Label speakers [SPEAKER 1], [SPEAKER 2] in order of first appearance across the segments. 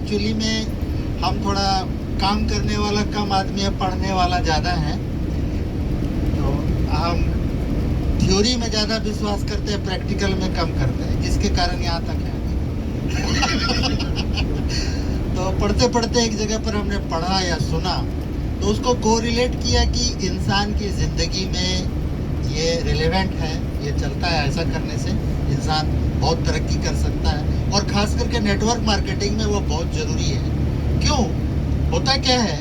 [SPEAKER 1] Actually में हम थोड़ा काम करने वाला कम आदमी है, पढ़ने वाला ज़्यादा है। तो हम थ्योरी में ज़्यादा विश्वास करते हैं, प्रैक्टिकल में कम करते हैं, जिसके कारण यहाँ तक है। तो पढ़ते पढ़ते एक जगह पर हमने पढ़ा या सुना, तो उसको कोरिलेट किया कि इंसान की ज़िंदगी में ये रिलेवेंट है, ये चलता है, ऐसा करने से इंसान बहुत तरक्की कर सकता है, और ख़ास करके नेटवर्क मार्केटिंग में वो बहुत ज़रूरी है। क्यों? होता क्या है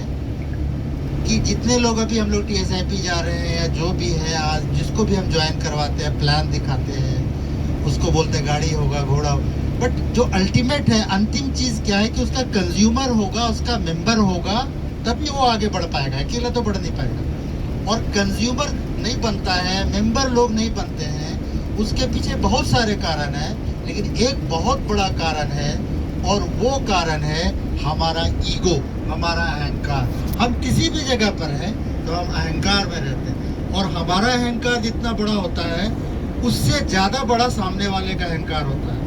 [SPEAKER 1] कि जितने लोग अभी हम लोग TSIP जा रहे हैं या जो भी है, आज जिसको भी हम ज्वाइन करवाते हैं, प्लान दिखाते हैं, उसको बोलते हैं गाड़ी होगा, घोड़ा होगा, बट जो अल्टीमेट है, अंतिम चीज़ क्या है कि उसका कंज्यूमर होगा, उसका मेंबर होगा, तभी वो आगे बढ़ पाएगा, अकेला तो बढ़ नहीं पाएगा। और कंज्यूमर नहीं बनता है, मेंबर लोग नहीं बनते हैं, उसके पीछे बहुत सारे कारण हैं, लेकिन एक बहुत बड़ा कारण है, और वो कारण है हमारा ईगो, हमारा अहंकार। हम किसी भी जगह पर हैं तो हम अहंकार में रहते हैं, और हमारा अहंकार जितना बड़ा होता है उससे ज़्यादा बड़ा सामने वाले का अहंकार होता है।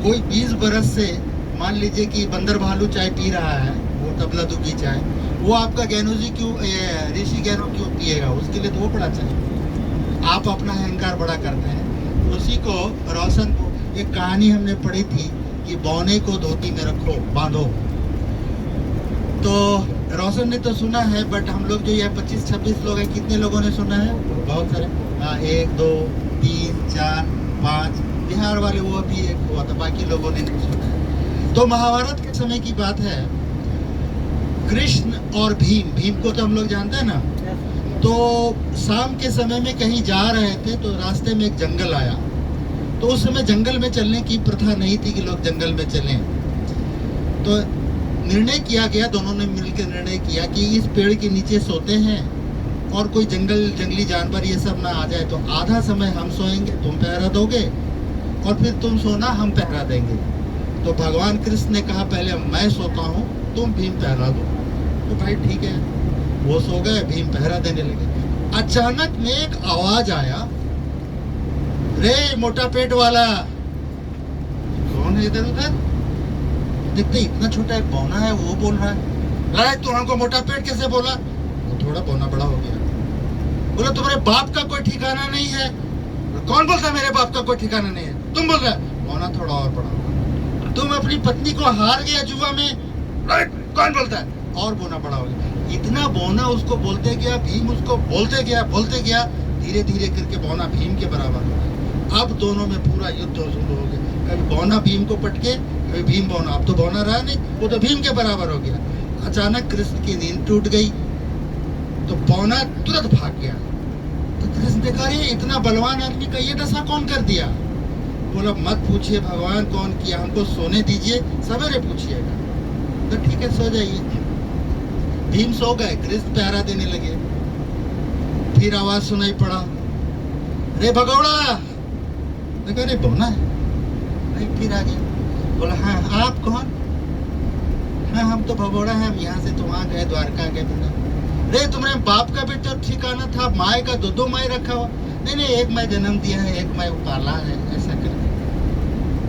[SPEAKER 1] कोई 20 बरस से, मान लीजिए कि बंदर भालू चाय पी रहा है, वो तबला दुखी चाय, वो आपका ज्ञानू जी क्यों, ऋषि ज्ञानू क्यों पिएगा? उसके लिए तो वो बड़ा चाहिए। आप अपना अहंकार बड़ा करते हैं। उसी को रोशन को एक कहानी हमने पढ़ी थी कि बौने को धोती में रखो, बांधो। तो रोशन ने तो सुना है, बट हम लोग जो ये 25-26 लोग हैं, कितने लोगों ने सुना है? बहुत सारे। हाँ, 1 2 3 4 5, बिहार वाले वो भी एक हुआ था, बाकी लोगों ने नहीं सुना है। तो महाभारत के समय की बात है, कृष्ण और भीम को तो हम लोग जानते हैं ना। तो शाम के समय में कहीं जा रहे थे, तो रास्ते में एक जंगल आया। तो उस समय जंगल में चलने की प्रथा नहीं थी कि लोग जंगल में चलें। तो निर्णय किया गया, दोनों ने मिलकर निर्णय किया कि इस पेड़ के नीचे सोते हैं, और कोई जंगली जानवर ये सब ना आ जाए, तो आधा समय हम सोएंगे, तुम पहरा दोगे, और फिर तुम सोना, हम पहरा देंगे। तो भगवान कृष्ण ने कहा पहले मैं सोता हूँ, तुम भीम पहरा दो। तो भाई ठीक है, वो सो गए, भीम पहरा देने लगे। अचानक में एक आवाज आया, रे मोटा पेट वाला, कौन है इधर उधर? देखते इतना छोटा एक बौना है, वो बोल रहा है, अरे तू हमको मोटा पेट कैसे बोला? वो थोड़ा बौना बड़ा हो गया, बोला तुम्हारे बाप का कोई ठिकाना नहीं है। कौन बोलता है मेरे बाप का कोई ठिकाना नहीं है? तुम बोल रहे हो। बौना थोड़ा और बड़ा होगा। तुम अपनी पत्नी को हार गया जुआ में, कौन बोलता है? और बौना बड़ा हो गया। इतना बौना उसको बोलते गया, भीम उसको बोलते गया, धीरे धीरे करके बौना भीम के बराबर हो गया। अब दोनों में पूरा युद्ध शुरू हो गया, कभी बौना भीम को पटके, कभी भीम बौना। अब तो बौना रहा नहीं, वो तो भीम के बराबर हो गया। अचानक कृष्ण की नींद टूट गई, तो बौना तुरंत भाग गया। तो कृष्ण ने कहा, ये इतना बलवान आदमी का ये दशा कौन कर दिया? बोला मत पूछिए भगवान कौन किया, हमको सोने दीजिए, सवेरे पूछिएगा। तो ठीक है, सो जाइए। भीम सो गए, कृष्ण पहरा देने लगे। फिर आवाज सुनाई पड़ा, रे भगौड़ा। देखा रे बौना है। फिर आ गया, बोला हाँ आप कौन? हाँ हम तो भगौड़ा हैं, हम यहाँ से तो वहाँ गए, द्वारका गए। रे तुम्हारे बाप का भी तो ठिकाना था, माए का दो माए रखा हुआ। नहीं, एक माए जन्म दिया है, एक माए पाला है, ऐसा कर।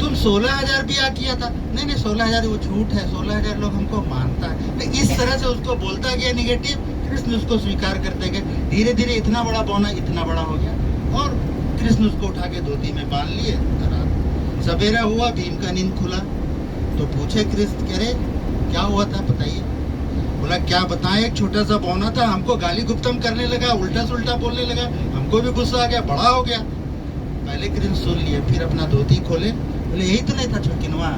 [SPEAKER 1] तुम 16,000 ब्याह किया था। नहीं 16,000 वो झूठ है, 16,000 लोग हमको मानता है। तो इस तरह से उसको बोलता गया निगेटिव, कृष्ण उसको स्वीकार करते गए। धीरे धीरे इतना बड़ा बौना इतना बड़ा हो गया, और कृष्ण उसको उठा के धोती में बांध लिए। सवेरा हुआ, भीम का नींद खुला, तो पूछे कृष्ण, कह रहे क्या हुआ था बताइए? बोला क्या बताएं, एक छोटा सा बौना था, हमको गाली गुप्तम करने लगा, उल्टा सुल्टा बोलने लगा, हमको भी गुस्सा आ गया, बड़ा हो गया। पहले कृष्ण सुन लिए, फिर अपना धोती खोले, बोले यही तो नहीं था छुटकिनवा?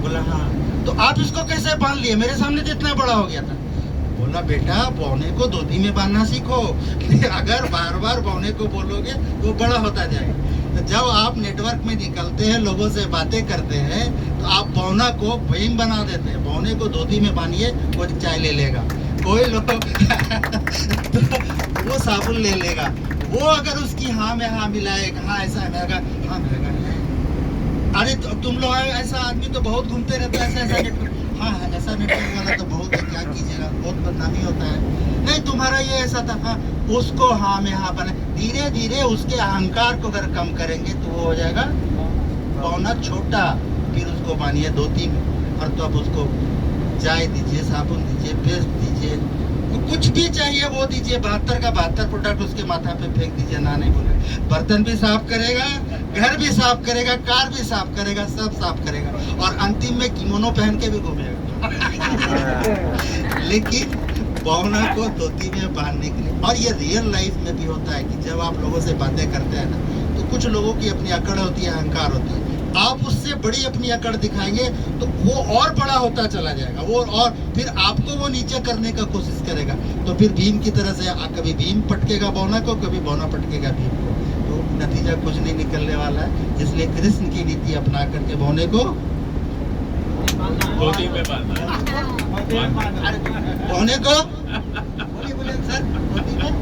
[SPEAKER 1] बोला हाँ। तो आप इसको कैसे बांध लिए? मेरे सामने तो इतना बड़ा हो गया था। बोला बेटा बौने को धोती में बांधना सीखो, अगर बार बार बौने को बोलोगे तो बड़ा होता जाएगा। तो जब आप नेटवर्क में निकलते हैं, लोगों से बातें करते हैं, तो आप बौना को भीम बना देते हैं। बौने को धोती में बांधिए, वो चाय ले लेगा। कोई लोग तो वो साबुन ले लेगा। वो अगर उसकी हाँ में हाँ मिलाएगा, हाँ ऐसा है, हाँ है। अरे तो तुम लोग ऐसा आदमी तो बहुत घूमते रहता है, ऐसा नेटवर्क, हाँ ऐसा नेटवर्क वाला तो बहुत है, क्या कीजिएगा, बहुत बदनामी होता है। नहीं तुम्हारा ये ऐसा था, हाँ उसको हाँ में हाँ बने। धीरे धीरे उसके अहंकार को अगर कम करेंगे तो वो हो जाएगा बौना छोटा। फिर उसको बांधिए धोती में, और तो अब उसको चाय दीजिए, साबुन दीजिए, पेस्ट दीजिए, कुछ भी चाहिए वो दीजिए। 72 का 72 प्रोडक्ट उसके माथा पे फेंक दीजिए, ना नहीं बोले। बर्तन भी साफ करेगा, घर भी साफ करेगा, कार भी साफ करेगा, सब साफ करेगा, और अंतिम में किमोनो पहन के भी घूमेगा। लेकिन भावना को धोती में बांधने के लिए। और ये रियल लाइफ में भी होता है कि जब आप लोगों से बातें करते हैं ना, तो कुछ लोगों की अपनी अकड़ होती है, अहंकार होता है। आप उससे बड़ी अपनी अकड़ दिखाएंगे तो वो और बड़ा होता चला जाएगा, वो और फिर आपको वो नीचे करने का कोशिश करेगा। तो फिर भीम की तरह से कभी भीम पटकेगा भावना को, कभी भावना पटकेगा भीम को, तो नतीजा कुछ नहीं निकलने वाला है। इसलिए कृष्ण की नीति अपना करके भावने को
[SPEAKER 2] धोती में बांधना है।
[SPEAKER 1] भावने को बोलिए सर, धोती में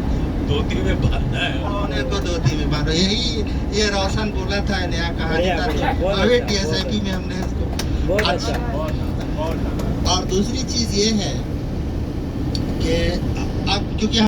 [SPEAKER 2] धोती में बांधना है।
[SPEAKER 1] भावने को धोती में बांधो। यही ये रोशन बोला था, नया कहानी था, तो अभी TSIP में हमने इसको अच्छा। और दूसरी चीज ये है कि अब क्योंकि